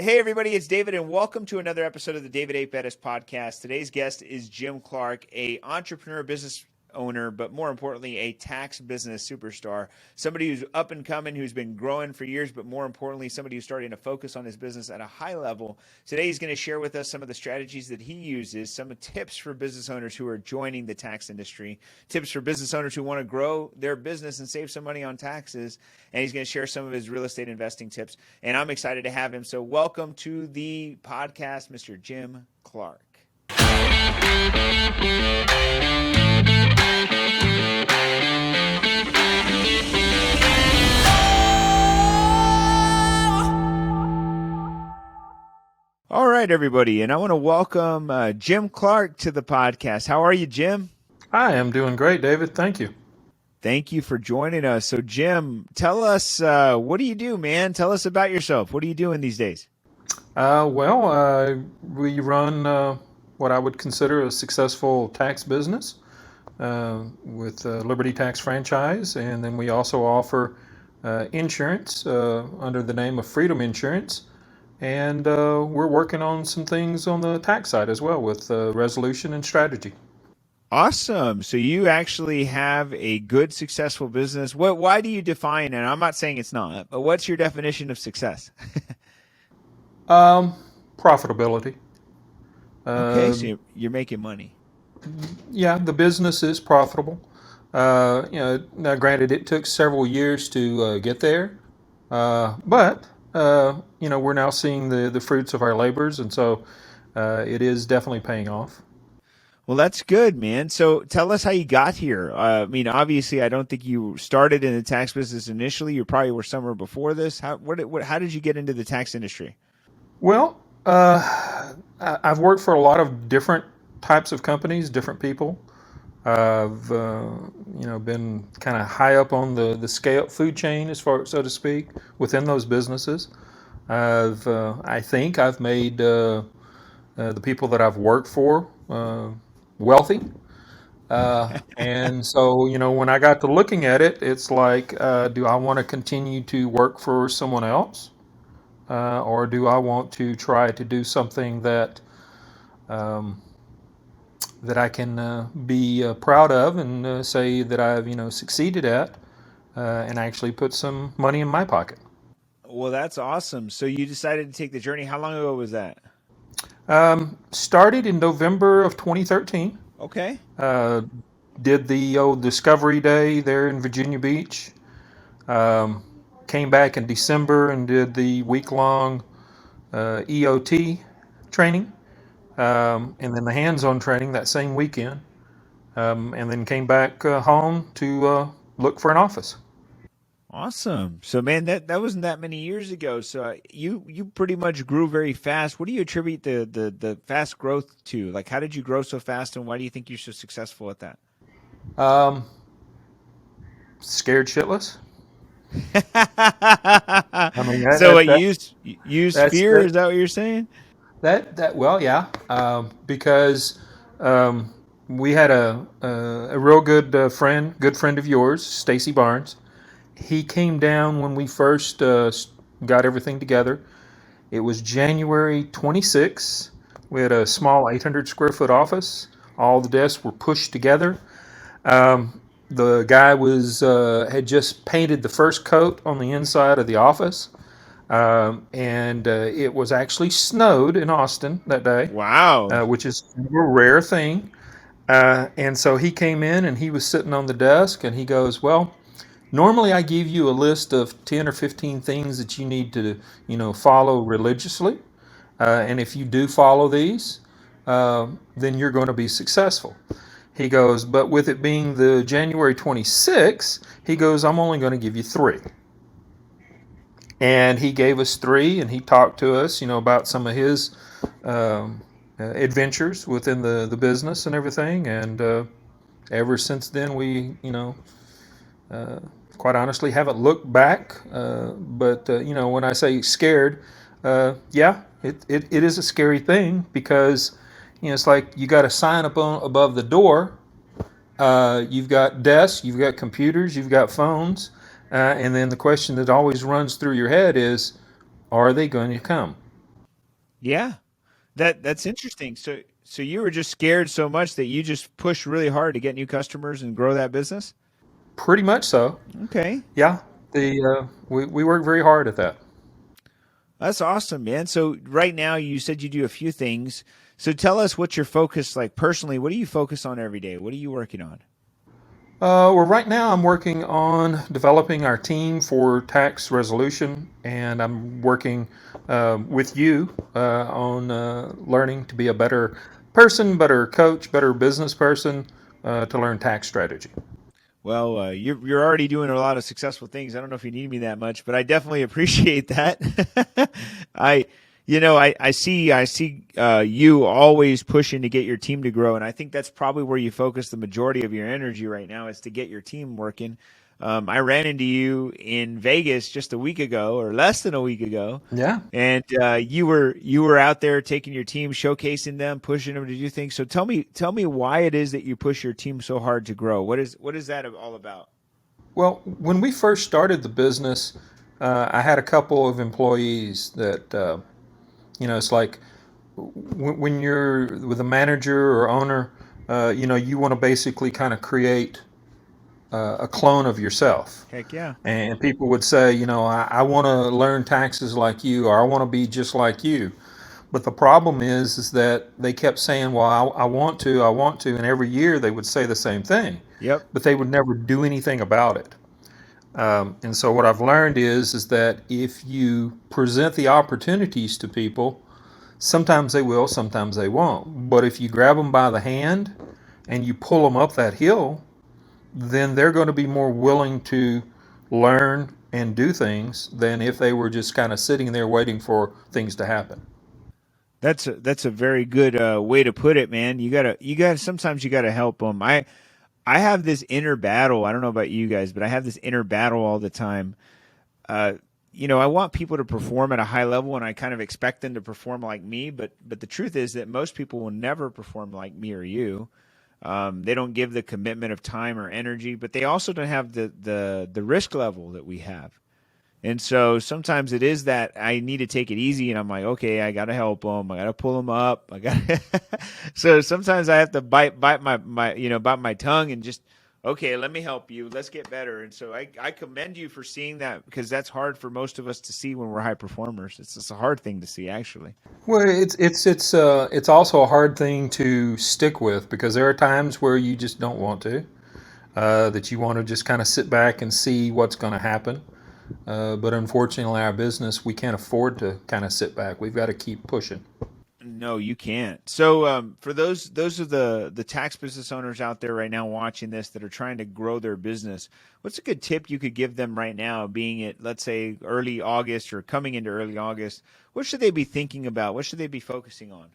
Hey, everybody, it's David, and welcome to another episode of the David A. Bettis podcast. Today's guest is Jim Clark, a entrepreneur, business owner, but more importantly, a tax business superstar, somebody who's up and coming, who's been growing for years, but more importantly, somebody who's starting to focus on his business at a high level. Today, he's going to share with us some of the strategies that he uses, some tips for business owners who are joining the tax industry, tips for business owners who want to grow their business and save some money on taxes, and he's going to share some of his real estate investing tips. And I'm excited to have him. So welcome to the podcast, Mr. Jim Clark. All right, everybody, and I want to welcome Jim Clark to the podcast. How are you, Jim? I am doing great, David. Thank you. Thank you for joining us. So, Jim, tell us, what do you do, man? Tell us about yourself. What are you doing these days? We run what I would consider a successful tax business with Liberty Tax Franchise, and then we also offer insurance under the name of Freedom Insurance. And we're working on some things on the tax side as well with resolution and strategy. Awesome. So you actually have a good, successful business. Why do you define, and I'm not saying it's not, but what's your definition of success? Profitability. Okay, so you're making money. Yeah, the business is profitable. Now granted, it took several years to get there, but we're now seeing the fruits of our labors, and so it is definitely paying off. Well, that's good, man. So tell us how you got here. Obviously, I don't think you started in the tax business initially. You probably were somewhere before this. How did you get into the tax industry? Well, I've worked for a lot of different types of companies, different people. I've been kind of high up on the scale food chain, as far so to speak, within those businesses. I think I've made the people that I've worked for wealthy. And so, when I got to looking at it, it's like, do I want to continue to work for someone else? Or do I want to try to do something that I can be proud of and say that I've succeeded at, and actually put some money in my pocket? Well, that's awesome. So you decided to take the journey. How long ago was that? Started in November of 2013. Okay. Did the old Discovery Day there in Virginia Beach. Came back in December and did the week-long EOT training, and then the hands-on training that same weekend, and then came back home to look for an office. Awesome. So, man, that wasn't that many years ago. So you pretty much grew very fast. What do you attribute the fast growth to? Like, how did you grow so fast, and why do you think you're so successful at that? Scared shitless. So use fear? Is that what you're saying? Because we had a real good friend of yours, Stacy Barnes. He came down when we first got everything together. It was January 26th. We had a small 800 square foot office. All the desks were pushed together. The guy had just painted the first coat on the inside of the office. And it was actually snowed in Austin that day. Wow. Which is a rare thing. And so he came in and he was sitting on the desk and he goes, well, normally I give you a list of 10 or 15 things that you need to, follow religiously. And if you do follow these, then you're going to be successful. He goes, but with it being the January 26th, he goes, I'm only going to give you 3. And he gave us 3, and he talked to us, about some of his adventures within the business and everything. And ever since then, we, quite honestly, haven't looked back. But when I say scared, it is a scary thing because, it's like you got a sign up above the door. You've got desks, you've got computers, you've got phones. And then the question that always runs through your head is, are they going to come? Yeah. That's interesting. So you were just scared so much that you just pushed really hard to get new customers and grow that business? Pretty much so. Okay. Yeah. We work very hard at that. That's awesome, man. So right now you said you do a few things. So tell us what your focus like personally. What do you focus on every day? What are you working on? Well, right now I'm working on developing our team for tax resolution, and I'm working with you on learning to be a better person, better coach, better business person to learn tax strategy. Well, you're already doing a lot of successful things. I don't know if you need me that much, but I definitely appreciate that. I, I see you always pushing to get your team to grow, and I think that's probably where you focus the majority of your energy right now is to get your team working. I ran into you in Vegas just a week ago, or less than a week ago, Yeah. and you were out there taking your team, showcasing them, pushing them to do things. So tell me why it is that you push your team so hard to grow. What is that all about? Well, when we first started the business, I had a couple of employees that, it's like when you're with a manager or owner, you want to basically kind of create a clone of yourself. Heck yeah. And people would say, I want to learn taxes like you, or I want to be just like you. But the problem is that they kept saying, well, I want to. And every year they would say the same thing, Yep. but they would never do anything about it. And so what I've learned is that if you present the opportunities to people, sometimes they will, sometimes they won't. But if you grab them by the hand and you pull them up that hill, then they're going to be more willing to learn and do things than if they were just kind of sitting there waiting for things to happen. That's a very good way to put it, man. You gotta sometimes you gotta help them. I have this inner battle. I don't know about you guys, but I have this inner battle all the time. uh, I want people to perform at a high level, and I kind of expect them to perform like me. But the truth is that most people will never perform like me or you. They don't give the commitment of time or energy, but they also don't have the risk level that we have. And so sometimes it is that I need to take it easy, and I'm like, okay, I got to help them. I got to pull them up. I got. So sometimes I have to bite my tongue and just, okay, let me help you. Let's get better. And so I commend you for seeing that because that's hard for most of us to see when we're high performers. It's just a hard thing to see, actually. Well, it's also a hard thing to stick with because there are times where you just don't want to, that you want to just kind of sit back and see what's going to happen. But unfortunately, our business, we can't afford to kind of sit back. We've got to keep pushing. No, you can't. So, for those are the tax business owners out there right now watching this that are trying to grow their business. What's a good tip you could give them right now, being it let's say early August or coming into early August? What should they be thinking about? What should they be focusing on?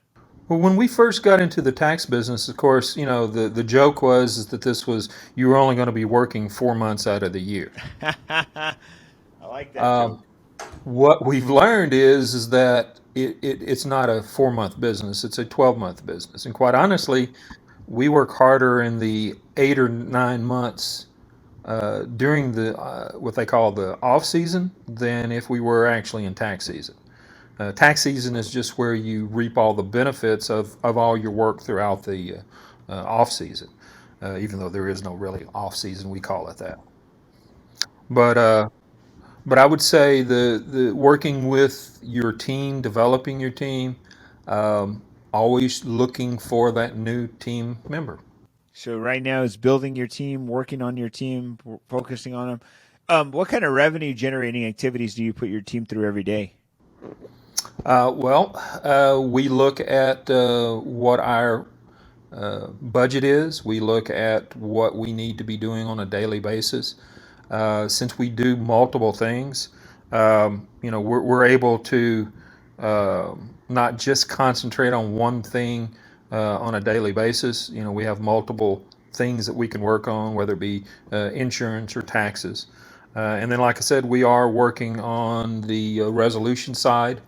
Well, when we first got into the tax business, of course, the joke was is that this was you were only going to be working 4 months out of the year. I like that joke. What we've learned is that it's not a 4 month business; it's a 12-month business. And quite honestly, we work harder in the 8 or 9 months during the what they call the off season than if we were actually in tax season. Tax season is just where you reap all the benefits of all your work throughout the off season. Even though there is no really off season, we call it that. But but I would say the working with your team, developing your team, um, always looking for that new team member. So right now is building your team, working on your team, focusing on them. What kind of revenue generating activities do you put your team through every day? We look at what our budget is. We look at what we need to be doing on a daily basis. Since we do multiple things, we're able to not just concentrate on one thing on a daily basis. We have multiple things that we can work on, whether it be insurance or taxes. And then, like I said, we are working on the resolution side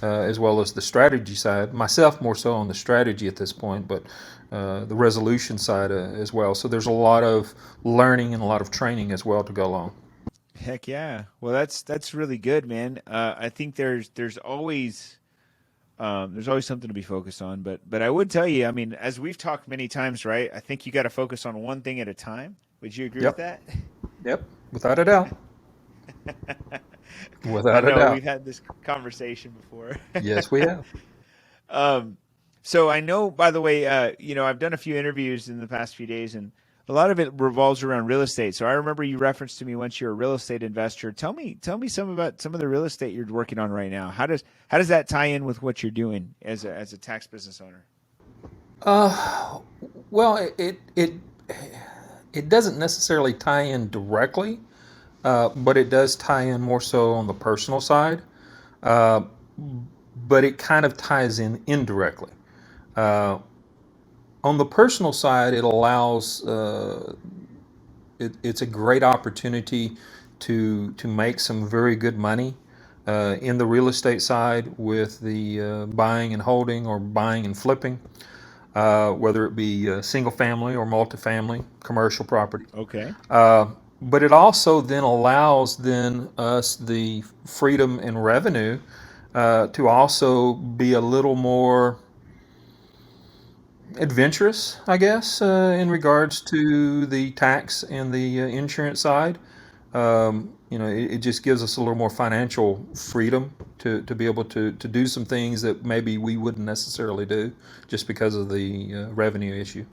as well as the strategy side. Myself more so on the strategy at this point, but the resolution side as well. So there's a lot of learning and a lot of training as well to go along. Heck yeah. Well, that's really good, man. I think there's always There's always something to be focused on, but I would tell you, I mean, as we've talked many times, right? I think you got to focus on one thing at a time. Would you agree with Yep. that? Yep. Without a doubt. I Without a know doubt. we've had this conversation before. Yes, we have. Um, so I know, by the way, I've done a few interviews in the past few days, and a lot of it revolves around real estate. So I remember you referenced to me once you're a real estate investor. Tell me some about some of the real estate you're working on right now. How does that tie in with what you're doing as a tax business owner? Well, it doesn't necessarily tie in directly, but it does tie in more so on the personal side. Uh, but it kind of ties in indirectly. Uh, on the personal side, it allows it's a great opportunity to make some very good money in the real estate side with the buying and holding or buying and flipping, whether it be single family or multifamily commercial property. Okay. Uh, but it also then allows then us the freedom and revenue to also be a little more adventurous, I guess, in regards to the tax and the insurance side. It just gives us a little more financial freedom to be able to do some things that maybe we wouldn't necessarily do just because of the revenue issue.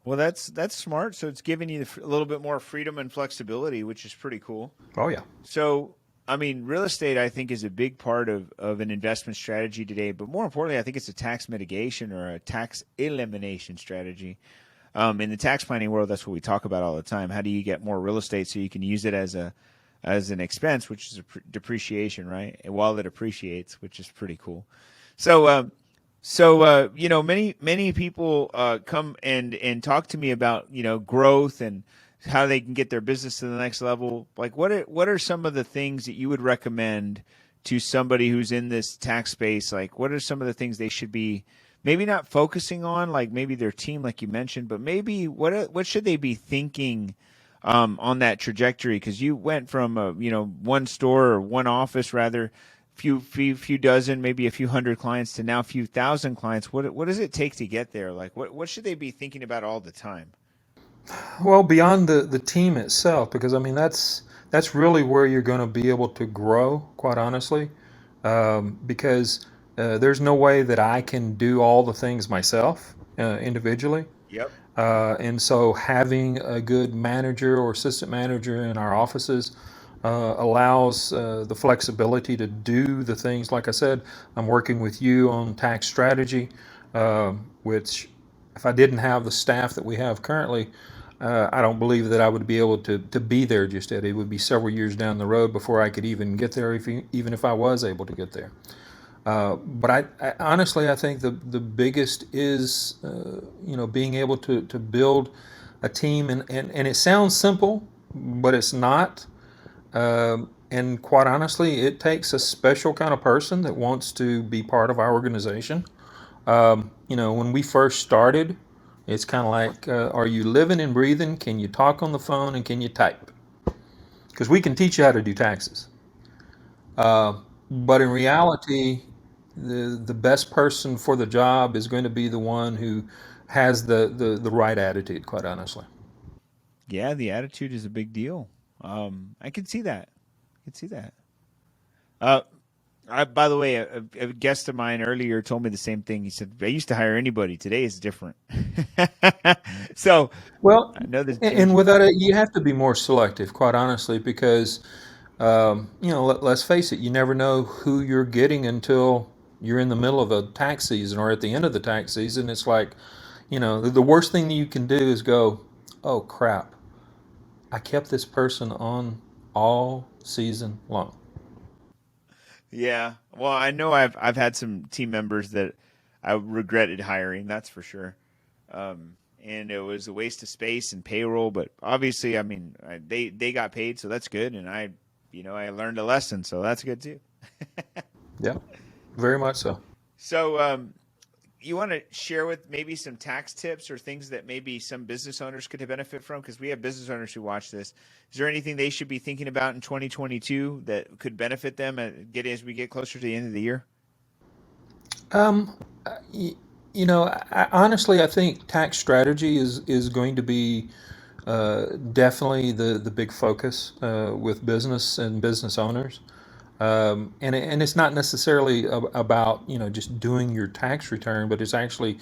Well, that's smart. So it's giving you a little bit more freedom and flexibility, which is pretty cool. Oh, yeah. So, I mean, real estate, I think, is a big part of an investment strategy today. But more importantly, I think it's a tax mitigation or a tax elimination strategy. In the tax planning world, that's what we talk about all the time. How do you get more real estate so you can use it as an expense, which is a depreciation, right? And while it appreciates, which is pretty cool. So, many people come and talk to me about growth and how they can get their business to the next level. Like, what are some of the things that you would recommend to somebody who's in this tax space? Like, what are some of the things they should be maybe not focusing on, like maybe their team, like you mentioned, but maybe what should they be thinking on that trajectory? Because you went from one store or one office rather, few dozen, maybe a few hundred clients to now a few thousand clients. What does it take to get there? Like what should they be thinking about all the time? Well, beyond the team itself, because I mean that's really where you're going to be able to grow, quite honestly, because there's no way that I can do all the things myself individually. Yep. And so having a good manager or assistant manager in our offices allows the flexibility to do the things. Like I said, I'm working with you on tax strategy, which if I didn't have the staff that we have currently, I don't believe that I would be able to be there just yet. It would be several years down the road before I could even get there, even if I was able to get there. But I honestly, I think the biggest is, being able to build a team, and it sounds simple, but it's not. And quite honestly, it takes a special kind of person that wants to be part of our organization. When we first started, it's kind of like, are you living and breathing? Can you talk on the phone and can you type? Because we can teach you how to do taxes. But in reality, the best person for the job is going to be the one who has the right attitude, quite honestly. Yeah, the attitude is a big deal. I can see that. I can see that. Uh, by the way, a guest of mine earlier told me the same thing. He said, "I used to hire anybody. Today is different." So Well, I know this and changing. without it, you have to be more selective, quite honestly, because let's face it, you never know who you're getting until you're in the middle of a tax season or at the end of the tax season. It's like, the worst thing that you can do is go, oh crap, I kept this person on all season long. Yeah. Well, I know I've had some team members that I regretted hiring. That's for sure. And it was a waste of space and payroll. But obviously, I mean, they got paid, so that's good. And I learned a lesson, so that's good too. Yeah, very much so. So, you want to share with maybe some tax tips or things that maybe some business owners could benefit from? Because we have business owners who watch this. Is there anything they should be thinking about in 2022 that could benefit them as we get closer to the end of the year? Um, y- Honestly, I think tax strategy is going to be definitely the big focus with business and business owners. And it's not necessarily about just doing your tax return, but it's actually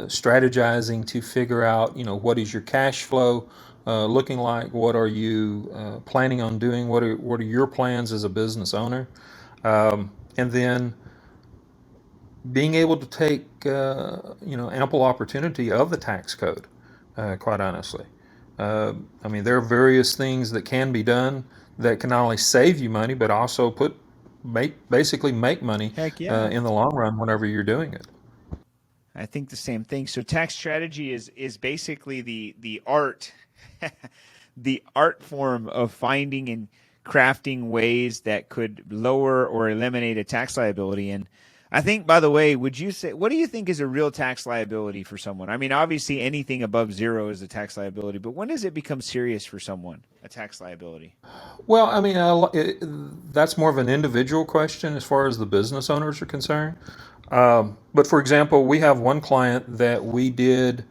strategizing to figure out what is your cash flow looking like, what are you planning on doing, what are your plans as a business owner, and then being able to take ample opportunity of the tax code. Quite honestly, I mean there are various things that can be done that can not only save you money but also basically make money Heck yeah. in the long run whenever you're doing it. I think the same thing. So tax strategy is basically the art, the art form of finding and crafting ways that could lower or eliminate a tax liability. And I think, by the way, would you say what do you think is a real tax liability for someone? I mean, obviously anything above zero is a tax liability, but when does it become serious for someone, a tax liability? Well, I mean, that's more of an individual question as far as the business owners are concerned. But for example, we have one client that we did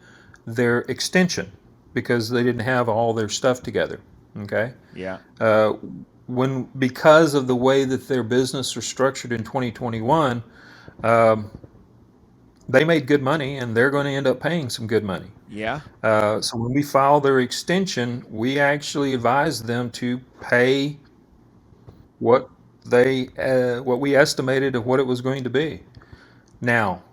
their extension because they didn't have all their stuff together. Okay. Yeah. Uh, because of the way that their business was structured in 2021, um, they made good money and they're going to end up paying some good money. Yeah. So when we filed their extension, we actually advised them to pay what what we estimated of what it was going to be. Now,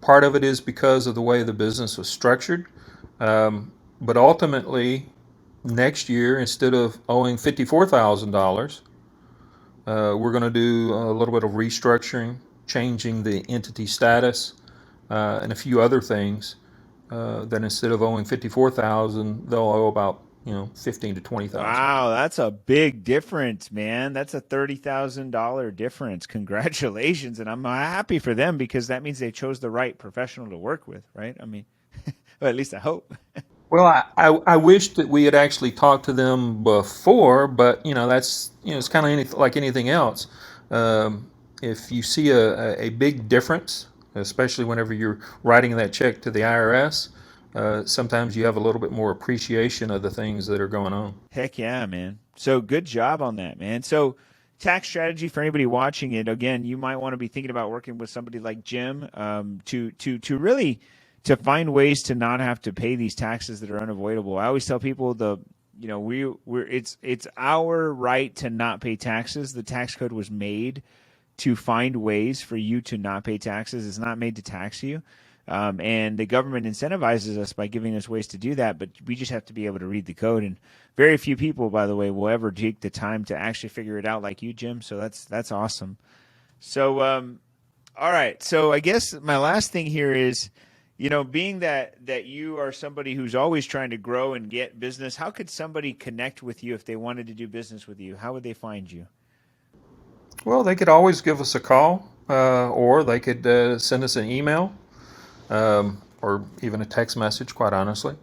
part of it is because of the way the business was structured, but ultimately, next year instead of owing $54,000, we're going to do a little bit of restructuring, changing the entity status, and a few other things. Then instead of owing 54,000, they'll owe about 15 to 20,000. Wow, that's a big difference, man. That's a $30,000 difference. Congratulations. And I'm happy for them because that means they chose the right professional to work with, right? I mean, well, at least I hope. Well, I wish that we had actually talked to them before, but that's it's kind of like anything else. If you see a big difference, especially whenever you're writing that check to the IRS, sometimes you have a little bit more appreciation of the things that are going on. Heck yeah, man. So good job on that, man. So tax strategy for anybody watching it. Again, you might want to be thinking about working with somebody like Jim to really to find ways to not have to pay these taxes that are unavoidable. I always tell people we're it's our right to not pay taxes. The tax code was made to find ways for you to not pay taxes. It's not made to tax you. And the government incentivizes us by giving us ways to do that, but we just have to be able to read the code. And very few people, by the way, will ever take the time to actually figure it out like you, Jim. So that's awesome. So, all right. So I guess my last thing here is, being that you are somebody who's always trying to grow and get business, how could somebody connect with you if they wanted to do business with you? How would they find you? Well, they could always give us a call, or they could send us an email, or even a text message. Quite honestly,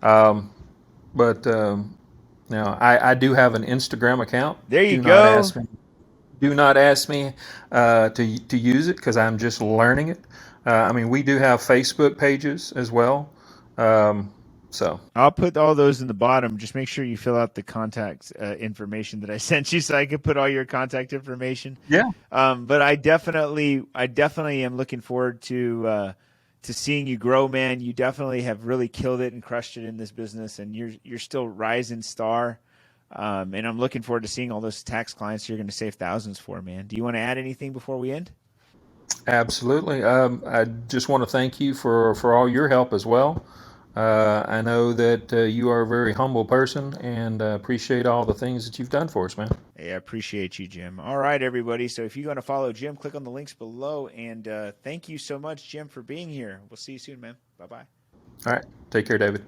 um, but now I do have an Instagram account. There you Do not go. ask me. Do not ask me to use it because I'm just learning it. I mean, we do have Facebook pages as well. Um, so I'll put all those in the bottom. Just make sure you fill out the contact information that I sent you, so I can put all your contact information. yeah, But I definitely am looking forward to seeing you grow, man. You definitely have really killed it and crushed it in this business, and you're still rising star. And I'm looking forward to seeing all those tax clients you're going to save thousands for, man. Do you want to add anything before we end? absolutely. I just want to thank you for all your help as well. I know that you are a very humble person and appreciate all the things that you've done for us, man. Hey, I appreciate you, Jim. All right, everybody. So if you're going to follow Jim, click on the links below. And thank you so much, Jim, for being here. We'll see you soon, man. Bye bye. All right. Take care, David.